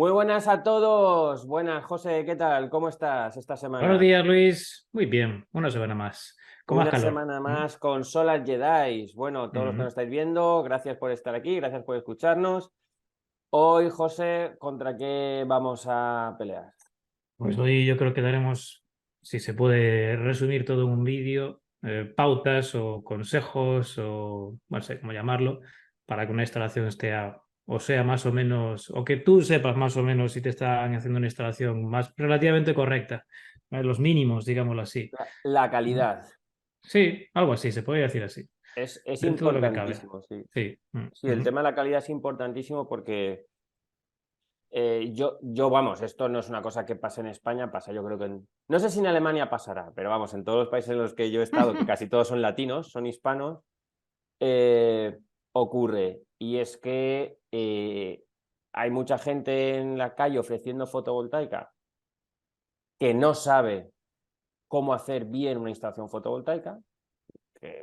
Muy buenas a todos. Buenas, José, ¿qué tal? ¿Cómo estás esta Buenos semana? días, Luis. Muy bien, una semana más. Con más Una calor. semana ¿Mm? más con Solar Jedi. Bueno, todos los que nos Ujú. estáis viendo, gracias por estar aquí, gracias por escucharnos. Hoy, José, ¿contra qué vamos a pelear? Pues hoy yo creo que daremos, si se puede resumir todo en un vídeo, pautas o consejos o no sé cómo llamarlo, para que una instalación esté o sea más o menos, o que tú sepas más o menos si te están haciendo una instalación más relativamente correcta, los mínimos, digámoslo así. La ¿Mm? calidad. Sí, algo así, se puede decir así, Es dentro de lo que cabe. importantísimo, sí. Sí. Sí, el tema de la calidad es importantísimo porque vamos, esto no es una cosa que pase en España, pasa yo creo que no sé si en Alemania pasará, pero vamos, en todos los países en los que yo he estado, que casi todos son latinos, son hispanos, eh, ocurre. Y es que hay mucha gente en la calle ofreciendo fotovoltaica que no sabe cómo hacer bien una instalación fotovoltaica,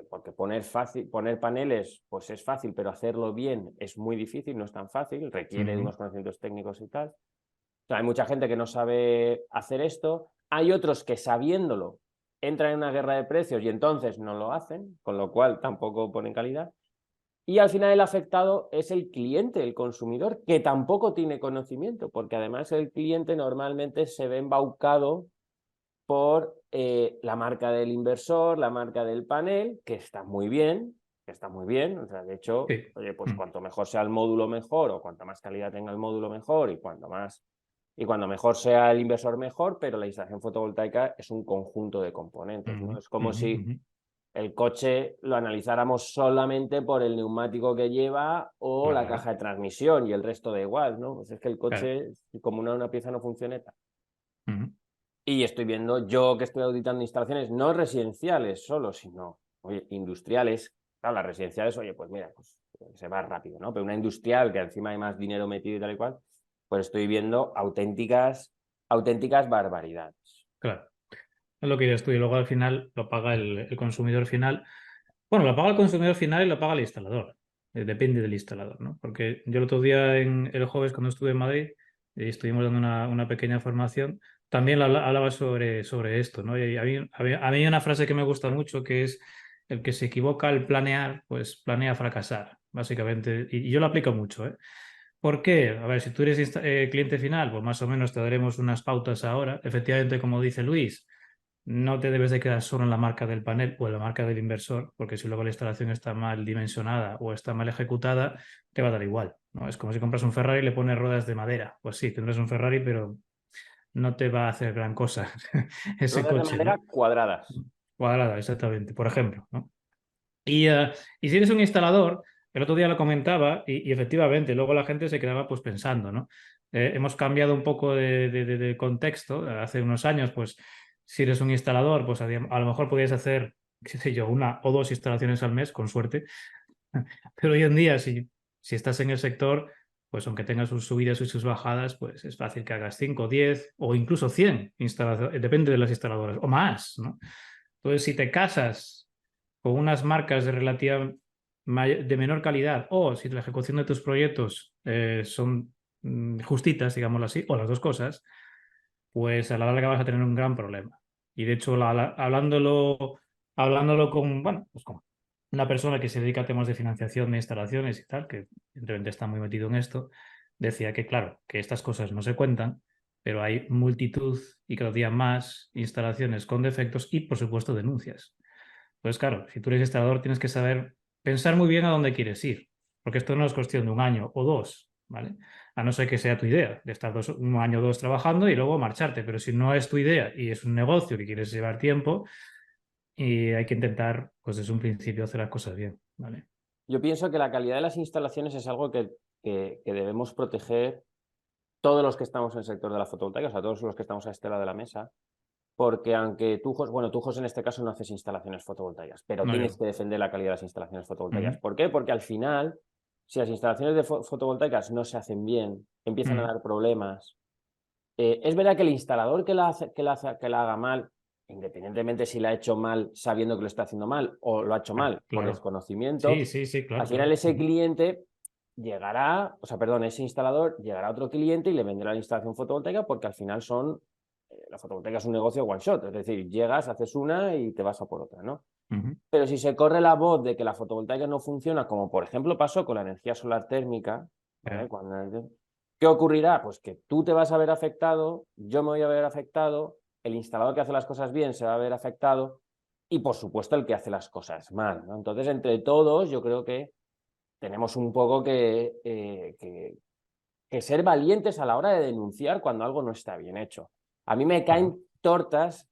porque poner paneles pues es fácil, pero hacerlo bien es muy difícil, no es tan fácil, requiere de Ujú. unos conocimientos técnicos y tal. O sea, hay mucha gente que no sabe hacer esto, hay otros que sabiéndolo entran en una guerra de precios y entonces no lo hacen, con lo cual tampoco ponen calidad. Y al final el afectado es el cliente, el consumidor, que tampoco tiene conocimiento, porque además el cliente normalmente se ve embaucado por la marca del inversor, la marca del panel, que está muy bien, que está muy bien. O sea, de hecho, Sí. oye, pues Mm. cuanto mejor sea el módulo mejor, o cuanta más calidad tenga el módulo mejor, y cuando mejor sea el inversor mejor, pero la instalación fotovoltaica es un conjunto de componentes, ¿no? Ujú, Es como ujú, si ujú. el coche lo analizáramos solamente por el neumático que lleva o la Claro, caja de transmisión y el resto da igual, ¿no? Pues es que el claro. coche, como una pieza no funcione. Ujú. Y estoy viendo, yo que estoy auditando instalaciones no residenciales solo, sino oye, industriales. Claro, las residenciales, oye, pues mira, pues se va rápido, ¿no? Pero una industrial que encima hay más dinero metido y tal y cual, pues estoy viendo auténticas barbaridades. Claro. Es lo que dices tú. Y luego al final lo paga el consumidor final. Bueno, lo paga el consumidor final y lo paga el instalador. Depende del instalador, ¿no? Porque yo el otro día, el jueves, cuando estuve en Madrid, y estuvimos dando una pequeña formación, también hablaba sobre esto, ¿no? Y a mí hay una frase que me gusta mucho, que es: el que se equivoca al planear, pues planea fracasar, básicamente. Y yo lo aplico mucho, ¿eh? ¿Por qué? A ver, si tú eres cliente final, pues más o menos te daremos unas pautas ahora. Efectivamente, como dice Luis, no te debes de quedar solo en la marca del panel o en la marca del inversor, porque si luego la instalación está mal dimensionada o está mal ejecutada, te va a dar igual, ¿no? Es como si compras un Ferrari y le pones ruedas de madera. Pues sí, tendrás un Ferrari, pero no te va a hacer gran cosa ese Ruedas de coche, madera ¿no? cuadradas. Cuadrada, exactamente, por ejemplo, ¿no? Y si eres un instalador, el otro día lo comentaba y efectivamente, luego la gente se quedaba pues pensando, ¿no? Hemos cambiado un poco de contexto. Hace unos años, pues, si eres un instalador, pues a lo mejor podías hacer, qué sé yo, una o dos instalaciones al mes, con suerte. Pero hoy en día, si estás en el sector, pues aunque tengas sus subidas y sus bajadas, pues es fácil que hagas 5, 10 o incluso 100 instalaciones, depende de las instaladoras, o más, ¿no? Entonces, si te casas con unas marcas de menor calidad, o si la ejecución de tus proyectos son justitas, digámoslo así, o las dos cosas, pues a la larga vas a tener un gran problema. Y de hecho, hablándolo con, bueno, pues con una persona que se dedica a temas de financiación de instalaciones y tal, que evidentemente está muy metido en esto, decía que, claro, que estas cosas no se cuentan, pero hay multitud y cada día más instalaciones con defectos y, por supuesto, denuncias. Pues claro, si tú eres instalador tienes que saber pensar muy bien a dónde quieres ir, porque esto no es cuestión de un año o dos, ¿vale? A no ser que sea tu idea, de estar un año o dos trabajando y luego marcharte, pero si no es tu idea y es un negocio que quieres llevar tiempo, y hay que intentar, pues desde un principio, hacer las cosas bien, ¿vale? Yo pienso que la calidad de las instalaciones es algo que debemos proteger todos los que estamos en el sector de la fotovoltaica, o sea, todos los que estamos a este lado de la mesa. Porque aunque tú, José, en este caso no haces instalaciones fotovoltaicas, pero No tienes yo. que defender la calidad de las instalaciones fotovoltaicas. Ujú, ¿Por qué? Porque al final, si las instalaciones de fotovoltaicas no se hacen bien, empiezan a ujú. dar problemas. Es verdad que el instalador que la haga mal, independientemente si la ha hecho mal sabiendo que lo está haciendo mal o lo ha hecho Claro, mal por claro. Sí, desconocimiento, sí, sí, al claro, final claro. ese Ujú. cliente llegará, o sea, perdón, ese instalador llegará a otro cliente y le venderá la instalación fotovoltaica porque al final la fotovoltaica es un negocio one shot, es decir, llegas, haces una y te vas a por otra, ¿no? Pero si se corre la voz de que la fotovoltaica no funciona, como por ejemplo pasó con la energía solar térmica, ¿vale? ¿Qué ocurrirá? Pues que tú te vas a ver afectado, yo me voy a ver afectado, el instalador que hace las cosas bien se va a ver afectado y por supuesto el que hace las cosas mal, ¿no? Entonces, entre todos, yo creo que tenemos un poco que ser valientes a la hora de denunciar cuando algo no está bien hecho. A mí me caen tortas,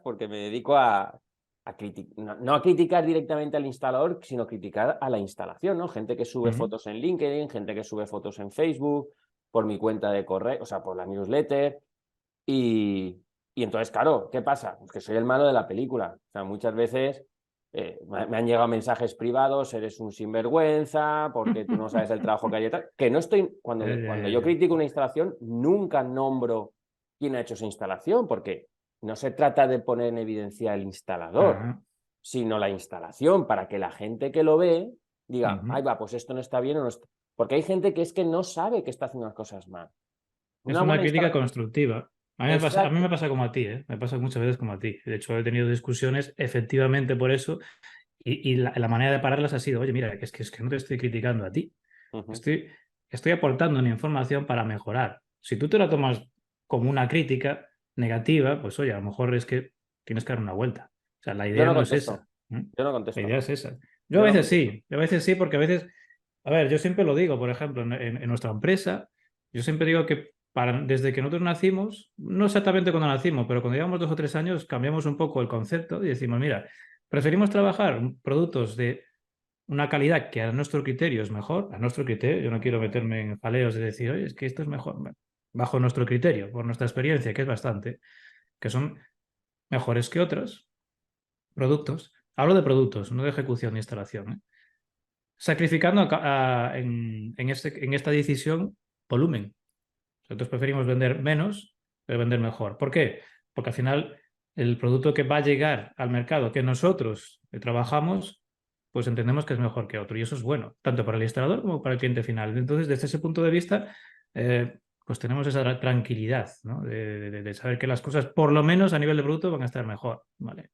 porque me dedico no a criticar directamente al instalador, sino a criticar a la instalación, ¿no? Gente que sube fotos en LinkedIn, gente que sube fotos en Facebook, por mi cuenta de correo, o sea, por la newsletter. Y entonces, claro, ¿qué pasa? Pues que soy el malo de la película. O sea, muchas veces me han llegado mensajes privados, eres un sinvergüenza, porque tú no sabes el trabajo que hay detrás. Que no estoy, cuando yo critico una instalación, nunca nombro quién ha hecho esa instalación, porque no se trata de poner en evidencia el instalador, sino la instalación, para que la gente que lo ve diga, ay, va, pues esto no está bien o no está. Porque hay gente que es que no sabe que está haciendo las cosas mal. Es una crítica constructiva. A mí me pasa como a ti, ¿eh? Me pasa muchas veces como a ti. De hecho, he tenido discusiones efectivamente por eso y la manera de pararlas ha sido, oye, mira, es que no te estoy criticando a ti. Estoy aportando una información para mejorar. Si tú te la tomas como una crítica negativa, pues oye, a lo mejor es que tienes que dar una vuelta. O sea, la Yo idea no no es contesto. esa. ¿Eh? Yo no La contesto. idea es esa. Yo no contesto. Yo a veces sí, porque a veces, a ver, yo siempre lo digo, por ejemplo, en nuestra empresa, yo siempre digo que desde que nosotros nacimos, no exactamente cuando nacimos, pero cuando llevamos 2 o 3 años, cambiamos un poco el concepto y decimos, mira, preferimos trabajar productos de una calidad que a nuestro criterio es mejor, a nuestro criterio, yo no quiero meterme en jaleos de decir, oye, es que esto es mejor, bajo nuestro criterio, por nuestra experiencia, que es bastante, que son mejores que otros productos. Hablo de productos, no de ejecución de instalación, ¿eh? Sacrificando en esta decisión volumen. Nosotros preferimos vender menos, pero vender mejor. ¿Por qué? Porque al final el producto que va a llegar al mercado que nosotros trabajamos, pues entendemos que es mejor que otro. Y eso es bueno, tanto para el instalador como para el cliente final. Entonces, desde ese punto de vista, pues tenemos esa tranquilidad, ¿no? De saber que las cosas, por lo menos a nivel de producto, van a estar mejor. ¿Vale?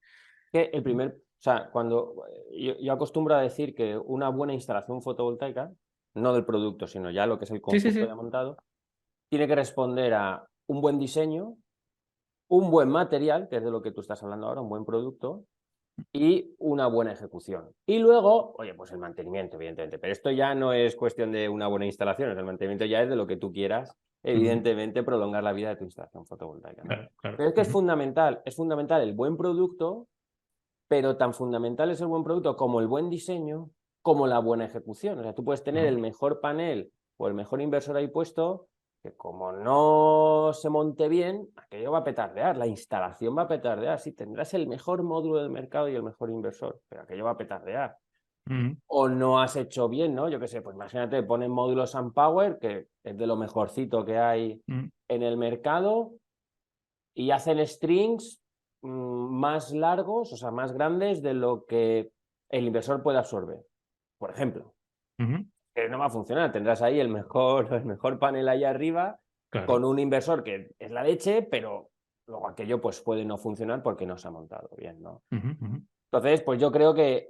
Que o sea, cuando yo acostumbro a decir que una buena instalación fotovoltaica, no del producto, sino ya lo que es el Sí, sí, conjunto ya sí. montado, tiene que responder a un buen diseño, un buen material, que es de lo que tú estás hablando ahora, un buen producto, y una buena ejecución. Y luego, oye, pues el mantenimiento, evidentemente. Pero esto ya no es cuestión de una buena instalación, el mantenimiento ya es de lo que tú quieras, evidentemente, prolongar la vida de tu instalación fotovoltaica, ¿no? Claro, claro. Pero es que es fundamental el buen producto, pero tan fundamental es el buen producto como el buen diseño, como la buena ejecución. O sea, tú puedes tener el mejor panel o el mejor inversor ahí puesto, que como no se monte bien, aquello va a petardear, la instalación va a petardear. Sí, tendrás el mejor módulo del mercado y el mejor inversor, pero aquello va a petardear. O no has hecho bien, ¿no? Yo qué sé, pues imagínate, ponen módulos SunPower, que es de lo mejorcito que hay en el mercado, y hacen strings más largos, o sea, más grandes de lo que el inversor puede absorber. Por ejemplo, que no va a funcionar. Tendrás ahí el mejor panel ahí arriba con Claro. un inversor que es la leche, pero luego aquello pues puede no funcionar porque no se ha montado bien, ¿no? Entonces, pues yo creo que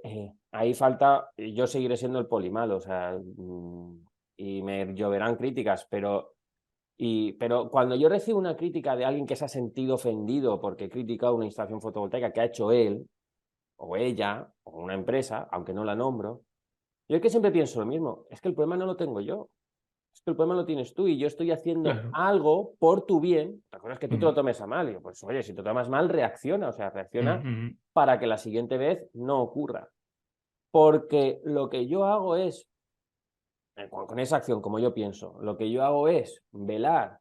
ahí falta, yo seguiré siendo el polimalo, o sea, y me lloverán críticas, pero cuando yo recibo una crítica de alguien que se ha sentido ofendido porque he criticado una instalación fotovoltaica que ha hecho él, o ella, o una empresa, aunque no la nombro, yo es que siempre pienso lo mismo, es que el problema no lo tengo yo, es que el problema lo tienes tú y yo estoy haciendo Claro. algo por tu bien. La cosa es que tú te lo tomes a mal. Y yo, pues oye, si te lo tomas mal, reacciona, o sea, reacciona para que la siguiente vez no ocurra. Porque lo que yo hago es, con esa acción, como yo pienso, lo que yo hago es velar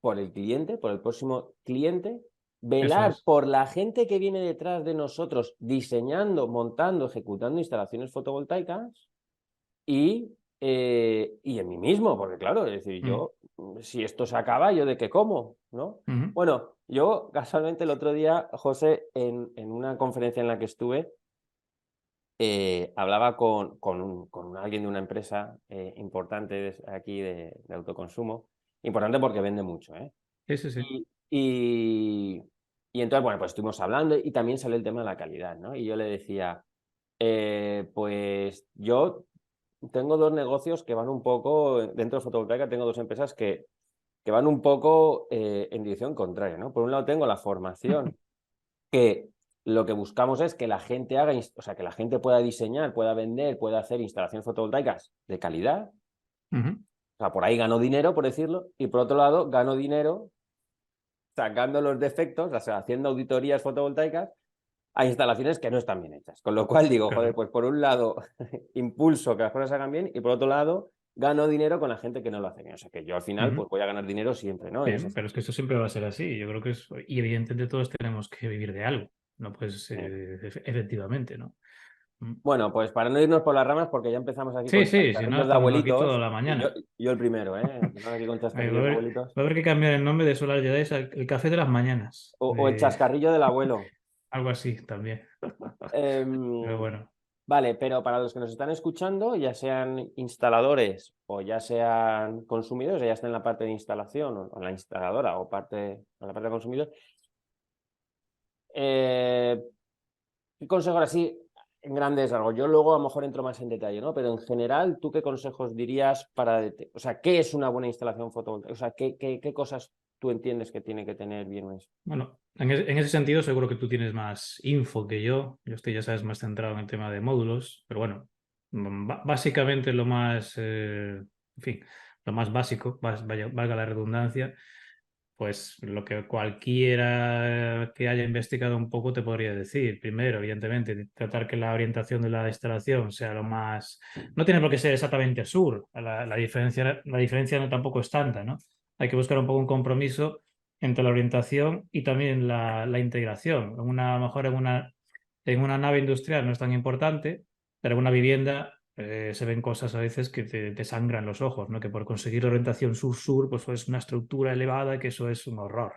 por el cliente, por el próximo cliente, Eso velar es. por la gente que viene detrás de nosotros diseñando, montando, ejecutando instalaciones fotovoltaicas y en mí mismo, porque claro, es decir, yo, si esto se acaba, ¿yo de qué como? ¿No? Bueno, yo casualmente el otro día, José, en una conferencia en la que estuve, hablaba con alguien de una empresa importante aquí de autoconsumo, importante porque vende mucho, ¿eh? Sí, sí, sí. Y, y entonces, bueno, pues estuvimos hablando y también salió el tema de la calidad, ¿no? Y yo le decía, pues yo tengo dos negocios que van un poco, dentro de fotovoltaica tengo dos empresas que van un poco en dirección contraria, ¿no? Por un lado tengo la formación, que lo que buscamos es que la gente haga, o sea, que la gente pueda diseñar, pueda vender, pueda hacer instalaciones fotovoltaicas de calidad. Ujú. O sea, por ahí gano dinero, por decirlo, y por otro lado gano dinero sacando los defectos, o sea, haciendo auditorías fotovoltaicas a instalaciones que no están bien hechas. Con lo cual digo, joder, Claro. pues por un lado impulso que las cosas se hagan bien y por otro lado gano dinero con la gente que no lo hace bien. O sea, que yo al final Ujú. pues voy a ganar dinero siempre, ¿no? En ese Bien, pero es que sentido. esto siempre va a ser así. Yo creo que es, y evidentemente todos tenemos que vivir de algo, no pues Sí. efectivamente, ¿no? Mm. Bueno, pues para no irnos por las ramas, porque ya empezamos aquí Sí, con sí, si no chascarrillos de estamos aquí toda abuelitos, la y yo, mañana. yo el primero, ¿eh? Empezamos aquí con Va a chascarrillos de haber, abuelitos. va a haber que cambiar el nombre de Solar Jedi a el café de las mañanas, O el chascarrillo del abuelo. algo así también. Pero Em, bueno, vale, pero para los que nos están escuchando, ya sean instaladores o ya sean consumidores, ya estén en la parte de instalación o en la instaladora o en la parte de consumidor, eh, ¿qué consejos así en grandes rasgos? Yo luego a lo mejor entro más en detalle, ¿no? Pero en general, ¿tú qué consejos dirías o sea, qué es una buena instalación fotovoltaica? O sea, ¿qué cosas tú entiendes que tiene que tener bien eso? bueno, en ese sentido seguro que tú tienes más info que yo. Yo estoy, ya sabes, más centrado en el tema de módulos, pero bueno, básicamente lo más, en fin, lo más básico, valga la redundancia, pues lo que cualquiera que haya investigado un poco te podría decir. Primero, evidentemente, tratar que la orientación de la instalación sea lo más... No tiene por qué ser exactamente sur, la diferencia no tampoco es tanta, ¿no? Hay que buscar un poco un compromiso entre la orientación y también la integración. A lo mejor en una nave industrial no es tan importante, pero en una vivienda se ven cosas a veces que te sangran los ojos, ¿no? Que por conseguir orientación sur-sur, pues es una estructura elevada, que eso es un horror.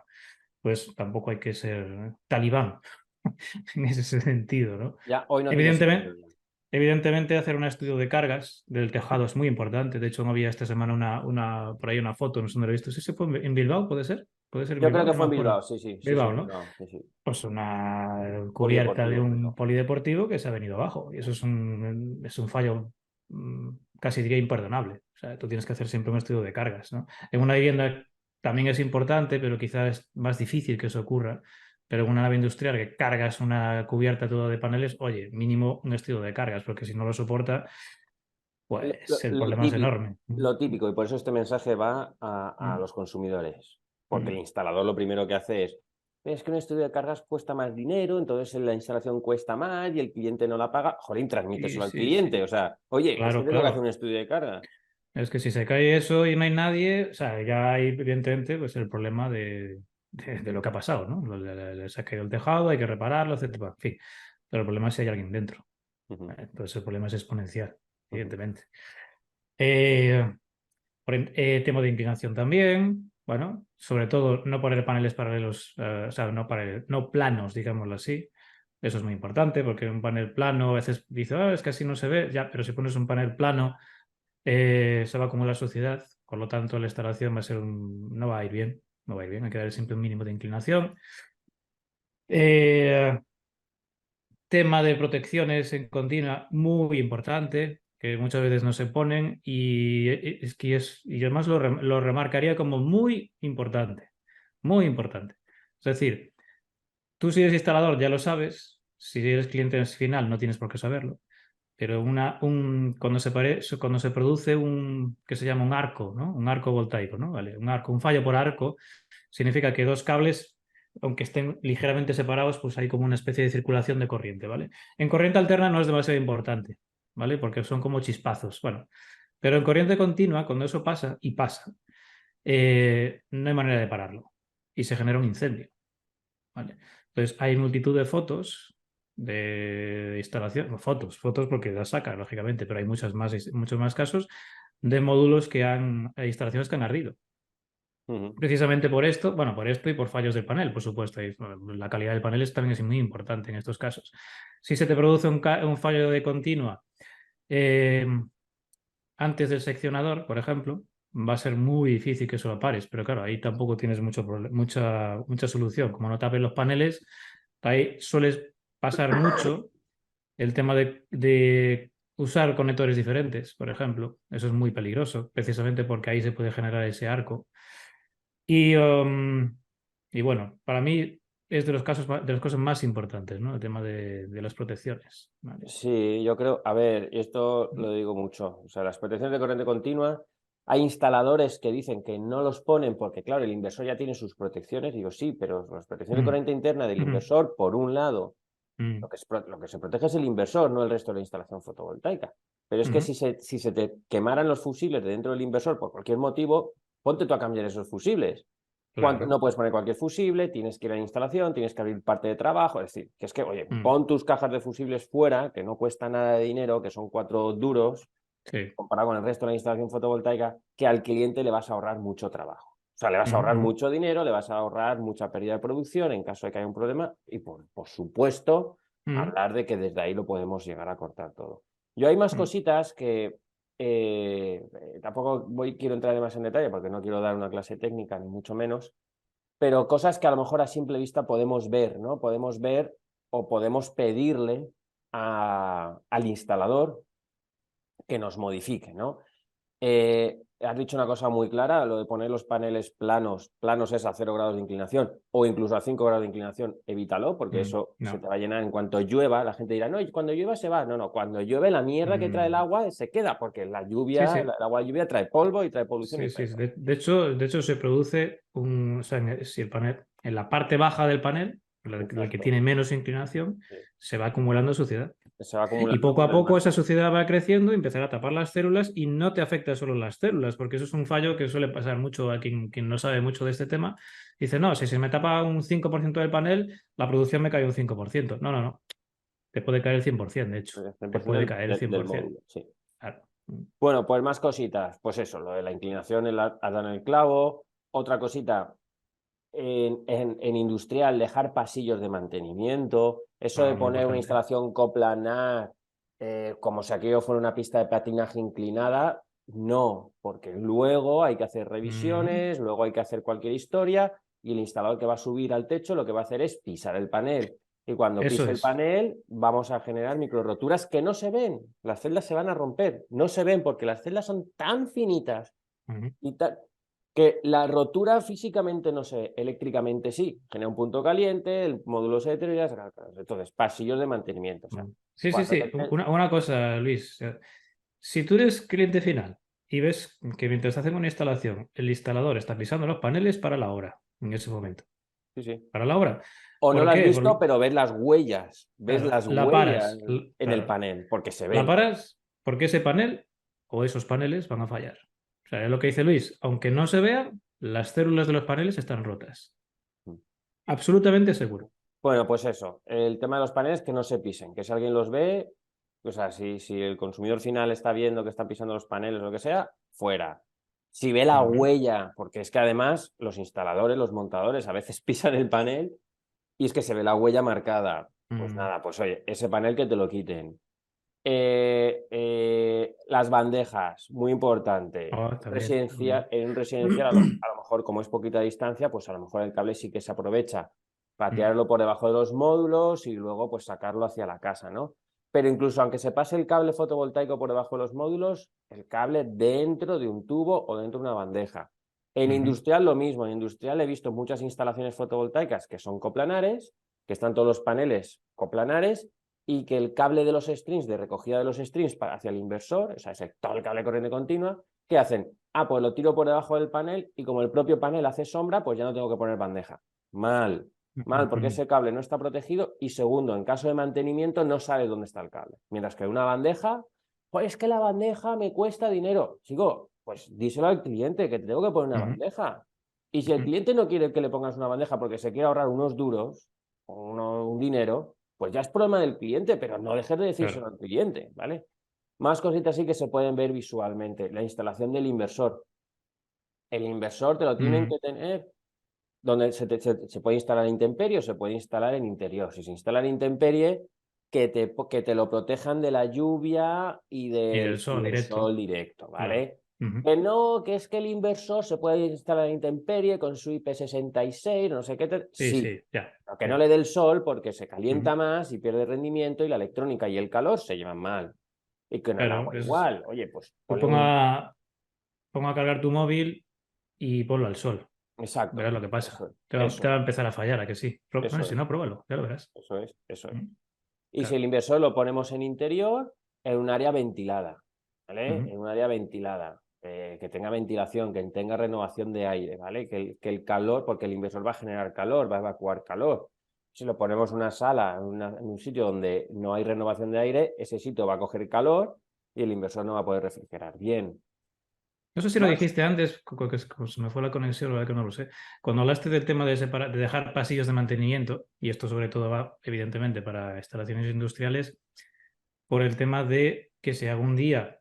Pues tampoco hay que ser talibán en ese sentido, ¿no? Ya, hoy no tiene Evidentemente, sentido ya. evidentemente hacer un estudio de cargas del tejado es muy importante. De hecho, no había esta semana por ahí una foto, no sé dónde lo he visto. ¿Sí se fue en Bilbao, puede ser? ¿Puede ser en Yo creo Bilbao? que No me fue en acuerdo. Bilbao, sí, sí, sí, sí, Bilbao, en ¿no? Bilbao, sí, sí. Pues una cubierta de Polideportivo, un Bilbao. polideportivo que se ha venido abajo. Y eso es un fallo casi diría imperdonable. O sea, tú tienes que hacer siempre un estudio de cargas, ¿no? En una vivienda también es importante, pero quizás es más difícil que eso ocurra. Pero en una nave industrial que cargas una cubierta toda de paneles, oye, mínimo un estudio de cargas, porque si no lo soporta, pues el problema es enorme. Lo típico, y por eso este mensaje va a Mm, los consumidores, porque el mm. instalador lo primero que hace es que un estudio de cargas cuesta más dinero, entonces la instalación cuesta más y el cliente no la paga. Jolín, Sí, transmíteselo al sí, cliente, sí. o sea, oye, es que Claro, tengo que hacer claro. un estudio de carga. Es que si se cae eso y no hay nadie, o sea, ya hay evidentemente pues el problema de lo que ha pasado, ¿no? Se ha caído el tejado, hay que repararlo, etcétera. En fin, pero el problema es si hay alguien dentro. Ujú, Entonces el problema es exponencial, ujú. evidentemente. Eh, tema de inclinación también, bueno, sobre todo no poner paneles paralelos, o sea, no planos, digámoslo así. Eso es muy importante porque un panel plano a veces dice, "Ah, es que así no se ve", ya, pero si pones un panel plano se va a acumular suciedad, por lo tanto la instalación va a ser no va a ir bien, no va a ir bien, hay que dar siempre un mínimo de inclinación. Eh, tema de protecciones en continua, muy importante, que muchas veces no se ponen y además lo remarcaría como muy importante, muy importante. Es decir, tú si eres instalador ya lo sabes, si eres cliente final no tienes por qué saberlo. Pero cuando se produce que se llama un arco, ¿no? Un arco voltaico, ¿no? ¿Vale? Un fallo por arco significa que dos cables, aunque estén ligeramente separados, pues hay como una especie de circulación de corriente, ¿vale? En corriente alterna no es demasiado importante, ¿vale? Porque son como chispazos, bueno. Pero en corriente continua, cuando eso pasa, y pasa, no hay manera de pararlo. Y se genera un incendio, ¿vale? Entonces, hay multitud de fotos de instalación, no, fotos porque las saca, lógicamente, pero hay muchos más casos de módulos instalaciones que han ardido. Ujú. precisamente por esto, bueno, por esto y por fallos del panel, por supuesto. Y, bueno, la calidad del panel también es muy importante en estos casos. Si se te produce un fallo de continua eh, antes del seccionador, por ejemplo, va a ser muy difícil que eso lo pares, pero claro, ahí tampoco tienes mucha solución. Como no tapes los paneles, ahí sueles pasar mucho el tema de usar conectores diferentes, por ejemplo. Eso es muy peligroso, precisamente porque ahí se puede generar ese arco. Y, y bueno, para mí es de los casos, de las cosas más importantes, ¿no? El tema de las protecciones. ¿Vale? Sí, yo creo, a ver, y esto lo digo mucho, o sea, las protecciones de corriente continua, hay instaladores que dicen que no los ponen porque, claro, el inversor ya tiene sus protecciones, digo, sí, pero las protecciones de Mm, corriente interna del mm, inversor, por un lado, mm, lo que se protege es el inversor, no el resto de la instalación fotovoltaica. Pero es que mm. si se te quemaran los fusibles de dentro del inversor por cualquier motivo, ponte tú a cambiar esos fusibles. Claro. No puedes poner cualquier fusible, tienes que ir a la instalación, tienes que abrir parte de trabajo, es decir, que es que, oye, Mm, pon tus cajas de fusibles fuera, que no cuesta nada de dinero, que son 4 duros, sí. comparado con el resto de la instalación fotovoltaica, que al cliente le vas a ahorrar mucho trabajo. O sea, le vas a Ujú, ahorrar ujú, mucho dinero, le vas a ahorrar mucha pérdida de producción en caso de que haya un problema y, por supuesto, ujú, hablar de que desde ahí lo podemos llegar a cortar todo. Yo hay más ujú. cositas que tampoco quiero entrar más en detalle porque no quiero dar una clase técnica, ni mucho menos, pero cosas que a lo mejor a simple vista podemos ver, ¿no? Podemos ver o podemos pedirle al instalador que nos modifique, ¿no? Has dicho una cosa muy clara, lo de poner los paneles planos, planos es a 0 grados de inclinación o incluso a 5 grados de inclinación, evítalo, porque eso se No. te va a llenar en cuanto llueva. La gente dirá, no, cuando llueva se va. No, no, cuando llueve la mierda que trae el Mm, agua se queda, porque la sí, lluvia, sí. el agua de lluvia trae polvo y trae polución y Sí, trae sí. todo. De hecho, se produce o sea, si el panel, en la parte baja del panel, la que Exacto. tiene menos inclinación, Sí. se va acumulando suciedad. Se va Y acumulando poco a por el poco esa manto. suciedad va creciendo y empezará a tapar las células y no te afecta solo las células, porque eso es un fallo que suele pasar mucho a quien no sabe mucho de este tema. Dice, no, si se me tapa un 5% del panel, la producción me cae un 5%. No, no, no. Te puede caer el 100%, de hecho. El Te 100% puede caer el del 100%. módulo, sí. Claro. Bueno, pues más cositas. Pues eso, lo de la inclinación, has dado en el clavo. Otra cosita, en industrial, dejar pasillos de mantenimiento. Eso de Ah, muy poner una importante. instalación coplanar, como si aquello fuera una pista de patinaje inclinada, no, porque luego hay que hacer Ujú. revisiones, luego hay que hacer cualquier historia y el instalador que va a subir al techo lo que va a hacer es pisar el panel. Y cuando Eso pise el es. panel, vamos a generar micro roturas que no se ven. Las celdas se van a romper, no se ven porque las celdas son tan finitas Ujú. y que la rotura físicamente no se ve, eléctricamente sí. Genera un punto caliente, el módulo se deteriora. Entonces, pasillos de mantenimiento. O sea, Sí, sí, cuando sí. Una cosa, Luis. Si tú eres cliente final y ves que mientras hacen una instalación, el instalador está pisando los paneles, para la obra en ese momento. Sí, sí. Para la obra. O no ¿Por lo has qué? visto, pero ves las huellas. Ves Claro, las la huellas paras. en el Claro, panel, porque se la ven. paras porque ese panel o esos paneles van a fallar. O sea, es lo que dice Luis. Aunque no se vean, las células de los paneles están rotas. Absolutamente seguro. Bueno, pues eso. El tema de los paneles, que no se pisen. Que si alguien los ve, o sea, si el consumidor final está viendo que están pisando los paneles o lo que sea, fuera. Si ve la Ujú, huella, porque es que además los instaladores, los montadores a veces pisan el panel y es que se ve la huella marcada. Pues mm. nada, pues oye, ese panel que te lo quiten. Las bandejas, muy importante. Ah, también, también. En un residencial, a lo mejor, como es poquita distancia, pues a lo mejor el cable sí que se aprovecha para Mm, tirarlo por debajo de los módulos y luego pues sacarlo hacia la casa, ¿no? Pero incluso aunque se pase el cable fotovoltaico por debajo de los módulos, el cable dentro de un tubo o dentro de una bandeja. En ujú, industrial lo mismo. En industrial he visto muchas instalaciones fotovoltaicas que son coplanares, que están todos los paneles coplanares y que el cable de los strings, de recogida de los strings hacia el inversor, o sea, todo el cable de corriente continua, ¿qué hacen? Ah, pues lo tiro por debajo del panel y como el propio panel hace sombra, pues ya no tengo que poner bandeja. Mal, mal, porque ujú, ese cable no está protegido y segundo, en caso de mantenimiento no sabes dónde está el cable. Mientras que una bandeja, pues es que la bandeja me cuesta dinero. Chico, pues díselo al cliente que te tengo que poner una ujú, bandeja. Y si el ujú. cliente no quiere que le pongas una bandeja porque se quiere ahorrar unos duros o un dinero, pues ya es problema del cliente, pero no dejes de decírselo Claro. al cliente, ¿vale? Más cositas sí que se pueden ver visualmente. La instalación del inversor. el inversor te lo tienen que tener donde se puede instalar en intemperie o se puede instalar en interior. Si se instala en intemperie, que te lo protejan de la lluvia y del del sol directo. sol directo, ¿vale? Claro. Que no, que es que el inversor se puede instalar en intemperie con su IP66, no sé qué. Sí, Sí, ya. pero que no le dé el sol porque se calienta Ujú. más y pierde rendimiento y la electrónica y el calor se llevan mal. Y con el Claro, agua igual. Oye, pues tú ponle un... ponga a cargar tu móvil y ponlo al sol. Verás Exacto, lo que pasa. eso, Te eso, va a empezar a fallar, ¿a que sí? Bueno, eso si es, no, pruébalo, ya lo verás. eso es, eso es. Mm, Y si Claro. el inversor lo ponemos en interior, en un área ventilada, ¿vale? Ujú. En un área ventilada, que tenga ventilación, que tenga renovación de aire, ¿vale? Que el calor, porque el inversor va a generar calor, va a evacuar calor. Si lo ponemos en una sala, en un sitio donde no hay renovación de aire, ese sitio va a coger calor y el inversor no va a poder refrigerar bien. No sé si lo Más. dijiste antes, que se me fue la conexión, la verdad que no lo sé. Cuando hablaste del tema de, de dejar pasillos de mantenimiento, y esto sobre todo va, evidentemente, para instalaciones industriales, por el tema de que si algún día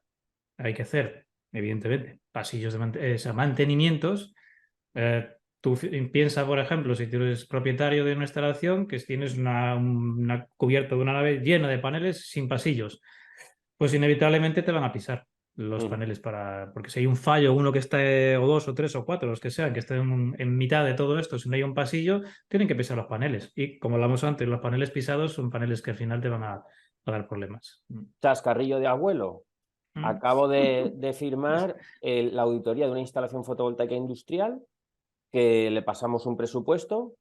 hay que hacer, evidentemente, pasillos de mantenimientos, tú piensa, por ejemplo, si tú eres propietario de una instalación, que tienes una cubierta de una nave llena de paneles sin pasillos, pues inevitablemente te van a pisar los Ujú. paneles porque si hay un fallo, uno que esté, o dos, o tres, o cuatro, los que sean, que estén en mitad de todo esto, si no hay un pasillo, tienen que pisar los paneles. Y como hablamos antes, los paneles pisados son paneles que al final te van a dar problemas. Chascarrillo de abuelo. Mm. Acabo de firmar la auditoría de una instalación fotovoltaica industrial que le pasamos un presupuesto,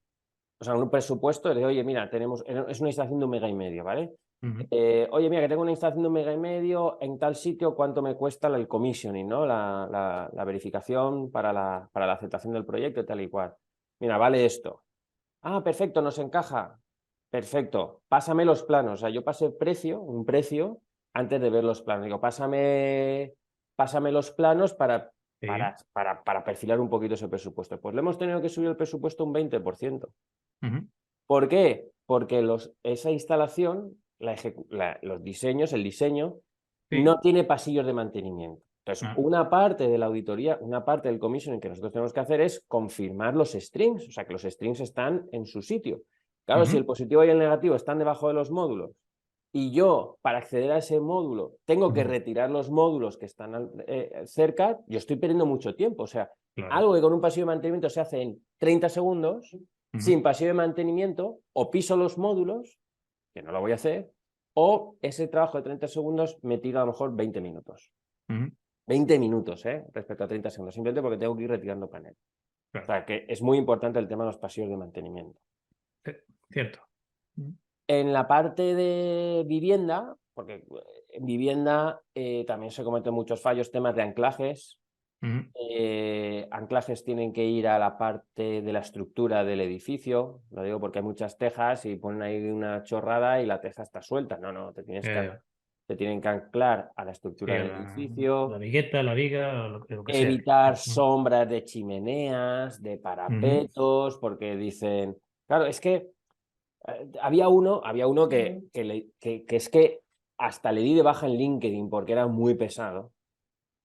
o sea, un presupuesto de, oye, mira, es una instalación de 1,5 MW, ¿vale? Ujú. Oye, mira, que tengo una instalación de 1,5 MW en tal sitio, ¿cuánto me cuesta el commissioning, ¿no? La verificación para la aceptación del proyecto y tal y cual. Mira, vale esto. Ah, perfecto, nos encaja. Perfecto, pásame los planos. O sea, yo pasé un precio, antes de ver los planos. Digo, pásame los planos para, Sí. para, para, para perfilar un poquito ese presupuesto. Pues le hemos tenido que subir el presupuesto un 20%. Ujú. ¿Por qué? Porque esa instalación, los diseños, el diseño, Sí. no tiene pasillos de mantenimiento. Entonces, Ah. una parte de la auditoría, una parte del commissioning que nosotros tenemos que hacer es confirmar los strings, o sea, que los strings están en su sitio. Claro, si el Ujú. positivo y el negativo están debajo de los módulos y yo, para acceder a ese módulo, tengo que Ujú. retirar los módulos que están cerca, yo estoy perdiendo mucho tiempo. O sea, Claro. algo que con un pasillo de mantenimiento se hace en 30 segundos, Ujú. sin pasillo de mantenimiento, o piso los módulos, que no lo voy a hacer, o ese trabajo de 30 segundos me tira a lo mejor 20 minutos. Ujú. 20 minutos, respecto a 30 segundos, simplemente porque tengo que ir retirando panel. O Claro. sea, que es muy importante el tema de los pasillos de mantenimiento. Cierto. Ujú. En la parte de vivienda, porque en vivienda también se cometen muchos fallos, temas de anclajes. Ujú. Anclajes tienen que ir a la parte de la estructura del edificio. Lo digo porque hay muchas tejas y ponen ahí una chorrada y la teja está suelta. No, no, Eh, te tienen que anclar a la sí, estructura del la edificio. vigueta, la viga, o lo que sea. Evitar Ujú. sombras de chimeneas, de Ujú. parapetos, porque dicen, claro, es que había uno que es que hasta le di de baja en LinkedIn porque era muy pesado,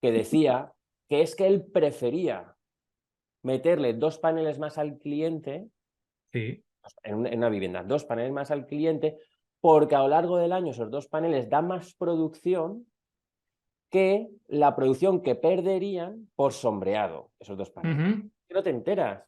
que decía que es que él prefería meterle 2 paneles más al cliente, Sí. en una vivienda, 2 paneles más al cliente, porque a lo largo del año esos 2 paneles dan más producción que la producción que perderían por sombreado, esos 2 paneles. Ujú. No te enteras.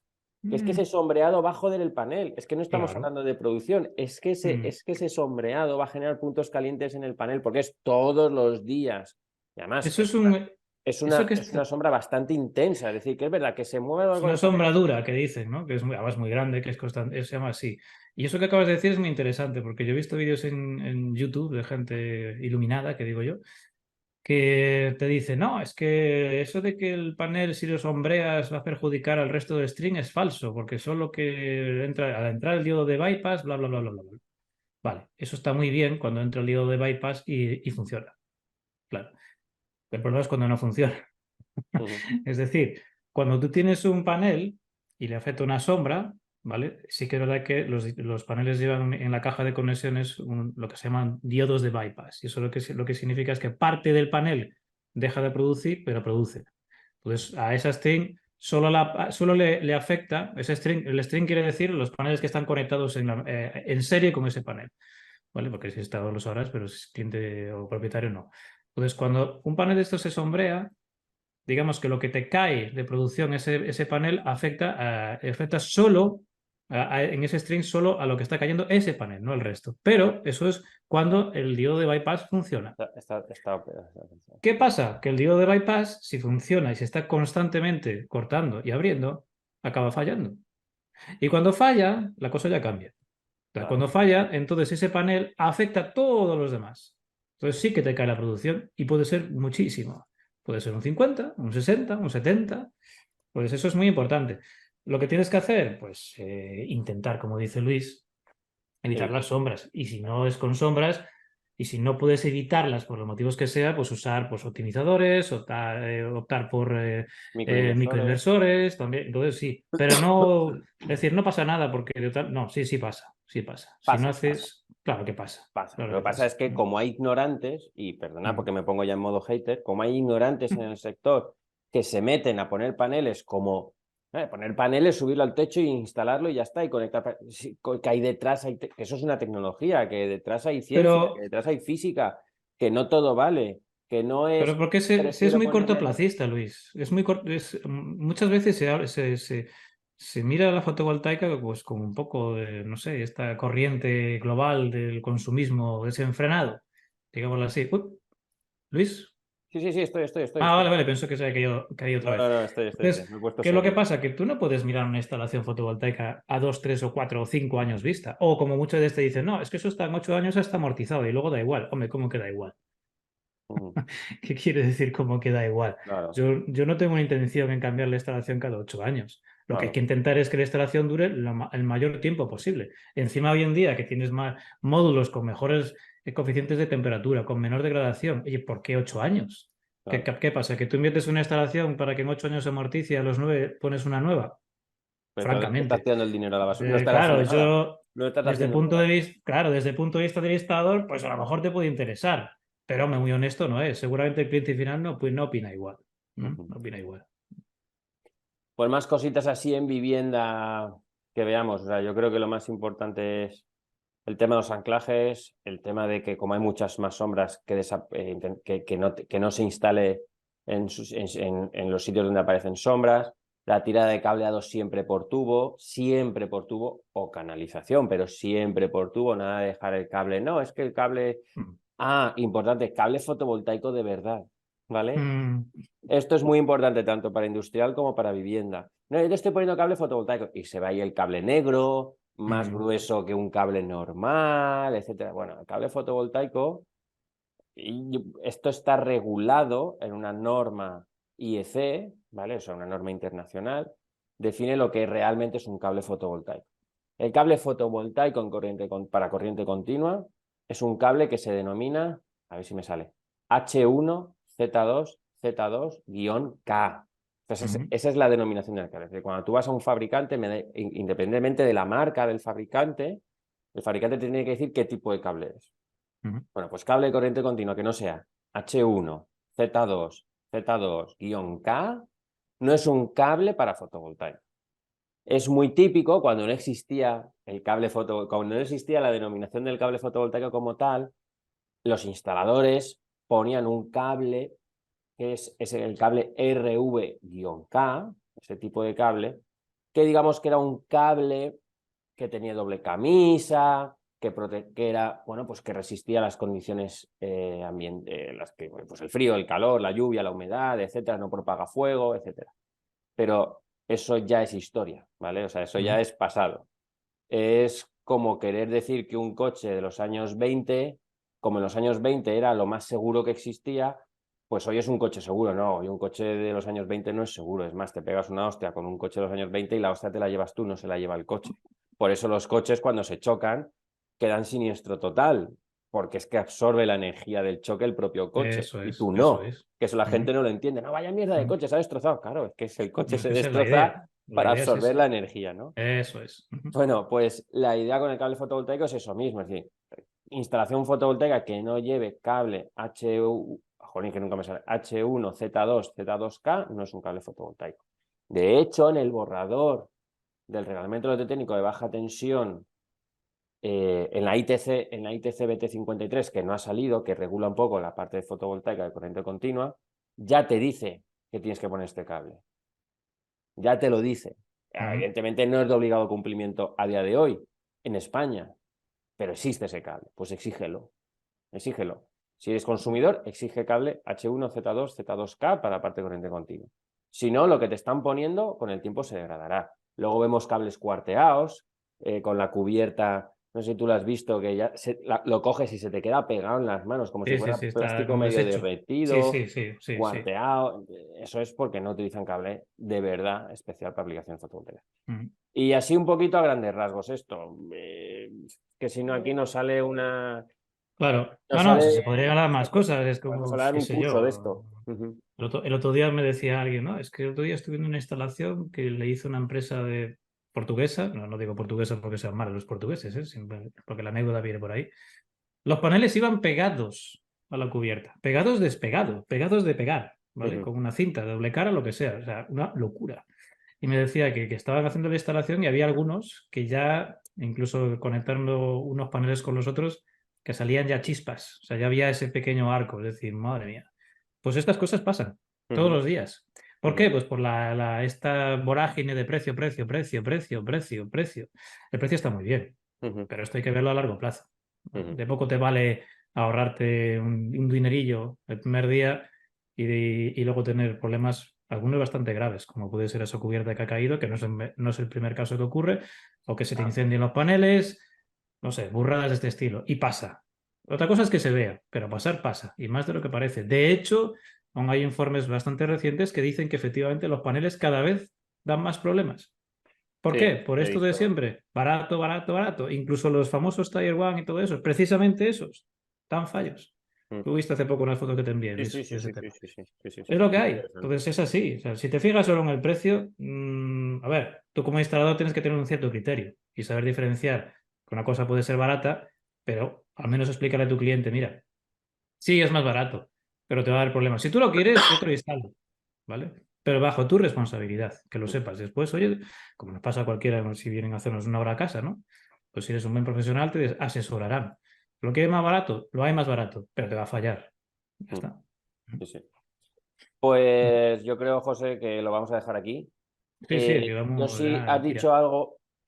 Que es que ese Mm. sombreado va a joder el panel. Es que no estamos Claro. hablando de producción. Es que ese, Mm. es que ese sombreado va a generar puntos calientes en el panel porque es todos los días. Y además, Eso es es una, un. es Eso una, que es una sombra bastante intensa. Es decir, que es verdad que se mueve es algo una el panel. sombra dura que dicen, ¿no? Que es además muy grande, que es constante, se llama así. Y eso que acabas de decir es muy interesante, porque yo he visto vídeos en YouTube de gente iluminada, que digo yo, que te dice, no, es que eso de que el panel, si lo sombreas, va a perjudicar al resto del string es falso, porque solo que entra, al entrar el diodo de bypass, bla, bla, bla, bla, bla, bla. Vale, eso está muy bien cuando entra el diodo de bypass y funciona. Claro. El problema es cuando no funciona. Ujú. Es decir, cuando tú tienes un panel y le afecta una sombra, ¿vale? Sí que es verdad que los paneles llevan en la caja de conexiones lo que se llaman diodos de bypass. Y eso lo que significa es que parte del panel deja de producir, pero produce. Entonces, a esas thing solo le afecta, ese string, el string quiere decir los paneles que están conectados en serie con ese panel, ¿vale? Porque si instalador lo sabrás, pero si es cliente o propietario no. Entonces, cuando un panel de estos se sombrea, digamos que lo que te cae de producción ese panel afecta solo en ese string solo a lo que está cayendo ese panel, no el resto. Pero eso es cuando el diodo de bypass funciona. ¿Qué pasa? Que el diodo de bypass, si funciona y se está constantemente cortando y abriendo, acaba fallando. Y cuando falla, la cosa ya cambia. O sea, cuando falla, entonces ese panel afecta a todos los demás. Entonces sí que te cae la producción y puede ser muchísimo. Puede ser un 50, un 60, un 70. Pues eso es muy importante. Lo que tienes que hacer, pues intentar, como dice Luis, evitar las sombras. Y si no es con sombras, y si no puedes evitarlas por los motivos que sea, pues usar pues, optimizadores, optar por microinversores también. Entonces sí, pero no, es decir, no pasa nada porque no, sí pasa, sí pasa. Si no haces, claro que pasa. Claro Lo que pasa es que como hay ignorantes, y perdona porque me pongo ya en modo hater, como hay ignorantes en el sector que se meten a poner paneles como poner paneles, subirlo al techo e instalarlo y ya está, y conectar, que hay detrás, que eso es una tecnología, que detrás hay ciencia, que detrás hay física, que no todo vale, que no es... Pero porque si es muy cortoplacista, Luis. Es muy muchas veces se mira la fotovoltaica pues como un poco de, no sé, esta corriente global del consumismo desenfrenado, digámoslo así. Uy, Luis. Sí, estoy. Vale, pensó que se había caído otra vez. No, estoy. Entonces, Me he puesto ¿qué es lo que serio. pasa? Que tú no puedes mirar una instalación fotovoltaica a 2, 3 o 4 o 5 años vista. O como muchos de este dicen, no, es que eso está en 8 años, está amortizado y luego da igual. Hombre, ¿cómo que da igual? ¿Qué quiere decir cómo queda igual? Claro, Yo no tengo una intención en cambiar la instalación cada 8 años. Lo que hay que intentar es que la instalación dure el mayor tiempo posible. Encima, hoy en día, que tienes más módulos con mejores coeficientes de temperatura, con menor degradación, oye, ¿por qué 8 años? claro. ¿Qué pasa? ¿Que tú inviertes una instalación para que en 8 años se amortice y a los 9 pones una nueva? Pero entonces estás Francamente. tirando el dinero a la basura. No estás Claro, haciendo nada. yo, No estás desde el haciendo punto de nada. vista, claro, desde el punto de vista del instalador, pues a lo mejor te puede interesar, pero hombre, muy honesto no es. Seguramente el cliente final no opina igual. No opina igual. Pues más cositas así en vivienda que veamos. O sea, yo creo que lo más importante es el tema de los anclajes, el tema de que como hay muchas más sombras, que no se instale en los sitios donde aparecen sombras. La tirada de cableado siempre por tubo o canalización, pero siempre por tubo, nada de dejar el cable. No, es que el cable... importante, cable fotovoltaico de verdad, ¿vale? Esto es muy importante tanto para industrial como para vivienda. No, yo te estoy poniendo cable fotovoltaico y se ve ahí el cable negro, más grueso que un cable normal, etcétera. Bueno, el cable fotovoltaico, esto está regulado en una norma IEC, ¿vale? O sea, una norma internacional, define lo que realmente es un cable fotovoltaico. El cable fotovoltaico para corriente continua es un cable que se denomina, a ver si me sale, H1 Z2 Z2-K. Entonces, esa es la denominación del cable. Cuando tú vas a un fabricante, independientemente de la marca del fabricante, el fabricante te tiene que decir qué tipo de cable es. Bueno, pues cable de corriente continua que no sea H1, Z2, Z2-K, no es un cable para fotovoltaico. Es muy típico cuando no existía cuando no existía la denominación del cable fotovoltaico como tal, los instaladores ponían un cable que es el cable RV-K, ese tipo de cable, que digamos que era un cable que tenía doble camisa, que era, bueno, pues que resistía las condiciones pues el frío, el calor, la lluvia, la humedad, etcétera, no propaga fuego, etcétera. Pero eso ya es historia, ¿vale? O sea, eso ya es pasado. Es como querer decir que un coche de los años 20, como en los años 20 era lo más seguro que existía, pues hoy es un coche seguro, no, hoy un coche de los años 20 no es seguro, es más, te pegas una hostia con un coche de los años 20 y la hostia te la llevas tú, no se la lleva el coche. Por eso los coches cuando se chocan quedan siniestro total, porque es que absorbe la energía del choque el propio coche Eso y es, tú eso no, es. que eso la gente no lo entiende, no, vaya mierda de coche, se ha destrozado, claro, es que el coche No, es se que esa es la idea. destroza La para idea es absorber esa. la energía, ¿no? Eso es. Bueno, pues la idea con el cable fotovoltaico es eso mismo, es decir, instalación fotovoltaica que no lleve cable que nunca me sale, H1, Z2, Z2K, no es un cable fotovoltaico. De hecho, en el borrador del reglamento electrotécnico de baja tensión, en la ITC BT53, que no ha salido, que regula un poco la parte de fotovoltaica de corriente continua, ya te dice que tienes que poner este cable. Ya te lo dice. Evidentemente no es de obligado cumplimiento a día de hoy en España, pero existe ese cable. Pues exígelo. Si eres consumidor, exige cable H1, Z2, Z2K para la parte de corriente continua. Si no, lo que te están poniendo con el tiempo se degradará. Luego vemos cables cuarteados, con la cubierta, no sé si tú lo has visto, que ya lo coges y se te queda pegado en las manos, como si Sí, sí, fuera sí, está plástico como medio deshecho. Sí, derretido, sí, sí, sí, sí. cuarteado. Eso es porque no utilizan cable de verdad especial para aplicaciones fotovoltaicas. Mm. Y así un poquito a grandes rasgos esto. Que si no, aquí nos sale una... Claro, Nos no, sale... si se podría ganar más cosas, es Podemos como, hablar qué un sé curso de yo. esto. Ujú. El otro día me decía alguien, ¿no? Es que el otro día estuve en una instalación que le hizo una empresa portuguesa, no digo portuguesa porque sean malos los portugueses, porque la anécdota viene por ahí. Los paneles iban pegados a la cubierta, pegados despegados, pegados de pegar, ¿vale? Ujú. Con una cinta, de doble cara, lo que sea, o sea, una locura. Y me decía que estaban haciendo la instalación y había algunos que ya, incluso conectando unos paneles con los otros, que salían ya chispas, o sea, ya había ese pequeño arco, es decir, madre mía. Pues estas cosas pasan todos Ujú. los días. ¿Por Ujú. qué? Pues por esta vorágine de precio, precio, precio, precio, precio, precio. El precio está muy bien, Ujú. pero esto hay que verlo a largo plazo. Ujú. De poco te vale ahorrarte un dinerillo el primer día y luego tener problemas, algunos bastante graves, como puede ser esa cubierta que ha caído, que no es el primer caso que ocurre, o que se te Ah, incendien los paneles, no sé, burradas de este estilo. Y pasa. Otra cosa es que se vea, pero pasar pasa, y más de lo que parece. De hecho, aún hay informes bastante recientes que dicen que efectivamente los paneles cada vez dan más problemas. ¿Por sí, qué? Por he esto de visto. siempre. Barato, barato, barato. Incluso los famosos Tier One y todo eso, precisamente esos, dan fallos. Mm. Tú viste hace poco una foto que te envié, Sí, sí, Luis, de sí, ese sí, sí, tema. sí, sí, sí, sí, Es sí. lo que Muy hay. interesante. Entonces es así. O sea, si te fijas solo en el precio, a ver, tú como instalador tienes que tener un cierto criterio y saber diferenciar que una cosa puede ser barata, pero al menos explícale a tu cliente, mira, sí, es más barato, pero te va a dar problemas. Si tú lo quieres, yo te lo instalo, ¿vale? Pero bajo tu responsabilidad, que lo Mm. sepas. Después, oye, como nos pasa a cualquiera si vienen a hacernos una hora a casa, ¿no? Pues si eres un buen profesional, te asesorarán. ¿Lo quieres más barato? Lo hay más barato, pero te va a fallar. Ya Mm. está. Sí, sí. Pues yo creo, José, que lo vamos a dejar aquí. Sí, sí, que Yo vamos, sí, ya, tira. has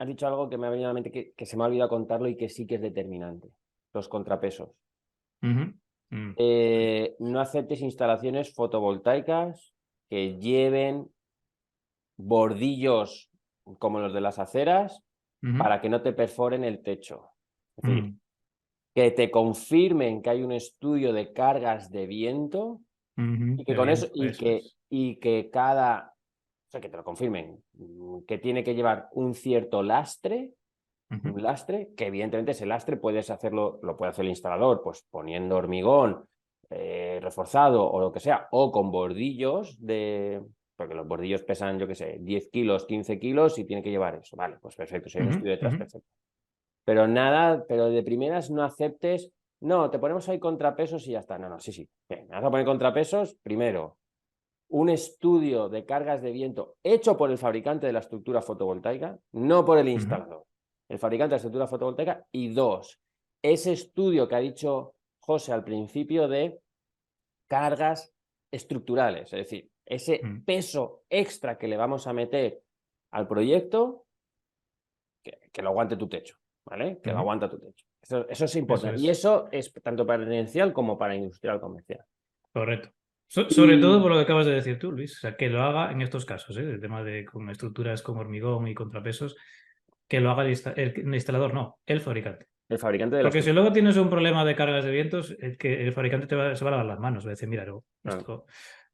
dicho algo que me ha venido a la mente que se me ha olvidado contarlo y que sí que es determinante. Los contrapesos. Ujú. Mm. No aceptes instalaciones fotovoltaicas que lleven bordillos como los de las aceras Ujú. para que no te perforen el techo. Es decir, Mm. que te confirmen que hay un estudio de cargas de viento Ujú. y que De con eso viento, eso es. y que cada, o sea, que te lo confirmen, que tiene que llevar un cierto lastre, Ujú. un lastre, que evidentemente ese lastre puedes hacerlo, lo puede hacer el instalador, pues poniendo hormigón reforzado o lo que sea, o con bordillos de, porque los bordillos pesan, yo qué sé, 10 kilos, 15 kilos y tiene que llevar eso. Vale, pues perfecto, si hay un Ujú. estudio detrás, Ujú. perfecto. Pero nada, pero de primeras no aceptes, no, te ponemos ahí contrapesos y ya está. No, no, sí, sí. Bien, me vas a poner contrapesos, primero, un estudio de cargas de viento hecho por el fabricante de la estructura fotovoltaica, no por el Ujú. instalador. El fabricante de la estructura fotovoltaica. Y dos, ese estudio que ha dicho José al principio de cargas estructurales, es decir, ese Ujú. peso extra que le vamos a meter al proyecto, que lo aguante tu techo, ¿vale? Que lo Ujú. aguanta tu techo. Eso es Eso importante. Y es. eso es tanto para residencial como para industrial comercial. Correcto. Sobre todo Y por lo que acabas de decir tú, Luis. O sea, que lo haga en estos casos, ¿eh? El tema de con estructuras con hormigón y contrapesos, que lo haga el instalador, no, el fabricante. el fabricante de la Porque si estructura. luego tienes un problema de cargas de vientos, es que el fabricante se va a lavar las manos. Va a decir, mira, no, Ah, esto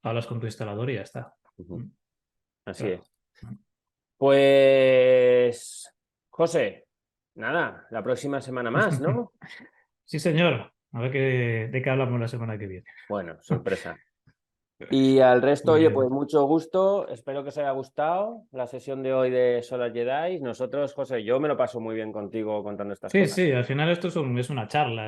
hablas con tu instalador y ya está. uh-huh. Mm. Así Claro. es. Pues, José, nada, la próxima semana más, ¿no? Sí, señor. A ver de qué hablamos la semana que viene. Bueno, sorpresa. Y al resto, Muy oye, pues bien. mucho gusto. Espero que os haya gustado la sesión de hoy de Solar Jedi. Nosotros, José, yo me lo paso muy bien contigo contando estas Sí, cosas. sí, al final esto es una charla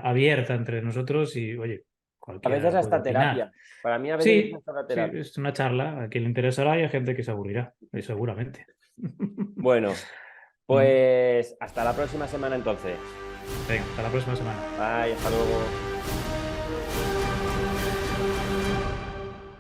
abierta entre nosotros y, oye, A cualquiera veces puede hasta opinar. terapia. Para mí a veces es Sí, hasta la sí, terapia. es una charla. A quien le interesará y hay gente que se aburrirá, seguramente. Bueno, pues hasta la próxima semana entonces. Venga, hasta la próxima semana. Bye, hasta luego.